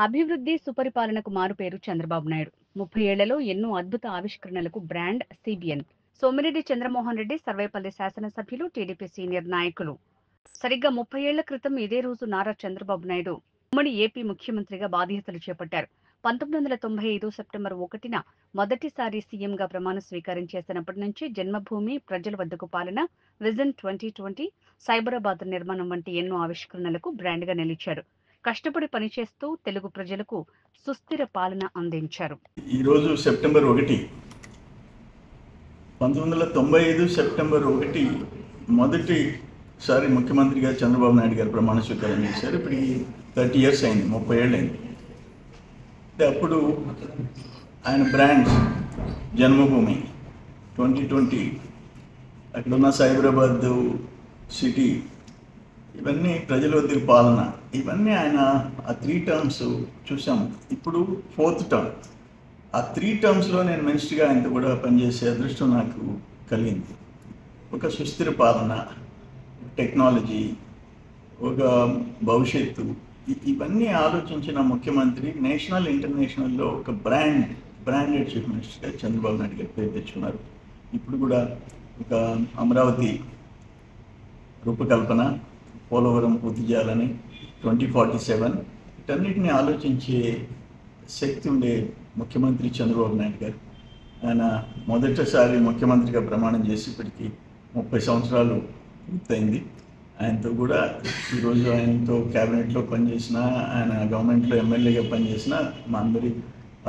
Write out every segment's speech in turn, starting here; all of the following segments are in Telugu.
అభివృద్ధి, సుపరిపాలనకు మారుపేరు చంద్రబాబు నాయుడు. 30 ఏళ్లలో ఎన్నో అద్భుత ఆవిష్కరణలకు బ్రాండ్ సీబీఎన్. సోమిరెడ్డి చంద్రమోహన్ రెడ్డి, సర్వేపల్లి శాసనసభ్యులు, టీడీపీ సీనియర్ నాయకులు. సరిగ్గా 30 ఏళ్ల క్రితం ఇదే రోజు నారా చంద్రబాబు నాయుడు ఉమ్మడి ఏపీ ముఖ్యమంత్రిగా బాధ్యతలు చేపట్టారు. 1995 సెప్టెంబర్ 1న మొదటిసారి సీఎంగా ప్రమాణ స్వీకారం చేసినప్పటి నుంచి జన్మభూమి, ప్రజల వద్దకు పాలన, విజన్ 2020, సైబరాబాద్ నిర్మాణం వంటి ఎన్నో ఆవిష్కరణలకు బ్రాండ్గా నిలిచారు. కష్టపడి పనిచేస్తూ తెలుగు ప్రజలకు సుస్థిర పాలన అందించారు. ఈరోజు సెప్టెంబర్ 1, 1995 సెప్టెంబర్ 1 మొదటిసారి ముఖ్యమంత్రిగా చంద్రబాబు నాయుడు గారు ప్రమాణ స్వీకారం చేశారు. ఇప్పటికి 30 ఇయర్స్ అయింది, 30 ఏళ్ళు అయింది. అప్పుడు ఆయన బ్రాండ్స్ జన్మభూమి 2020, అక్కడున్న సైబరాబాద్ సిటీ, ఇవన్నీ ప్రజల వద్దకు పాలన, ఇవన్నీ ఆయన ఆ 3 టర్మ్స్ చూసాము. ఇప్పుడు 4th టర్మ్. ఆ 3 టర్మ్స్లో నేను మినిస్టర్గా ఆయనతో కూడా పనిచేసే అదృష్టం నాకు కలిగింది. ఒక సుస్థిర పాలన, టెక్నాలజీ, ఒక భవిష్యత్తు, ఇవన్నీ ఆలోచించిన ముఖ్యమంత్రి నేషనల్ ఇంటర్నేషనల్లో ఒక బ్రాండెడ్ చీఫ్ మినిస్టర్గా చంద్రబాబు నాయుడు గారు పేరు తెచ్చుకున్నారు. ఇప్పుడు కూడా ఒక అమరావతి రూపకల్పన, పోలవరం పూర్తి చేయాలని 2047, వీటన్నిటిని ఆలోచించే శక్తి ఉండే ముఖ్యమంత్రి చంద్రబాబు నాయుడు గారు. ఆయన మొదటిసారి ముఖ్యమంత్రిగా ప్రమాణం చేసి ఇప్పటికి 30 సంవత్సరాలు పూర్తయింది. ఆయనతో కూడా ఈరోజు ఆయనతో క్యాబినెట్లో పనిచేసిన, ఆయన గవర్నమెంట్లో ఎమ్మెల్యేగా పనిచేసిన మా అందరి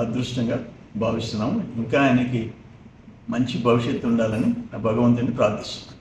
అదృష్టంగా భావిస్తున్నాము. ఇంకా ఆయనకి మంచి భవిష్యత్తు ఉండాలని భగవంతుని ప్రార్థిస్తున్నాను.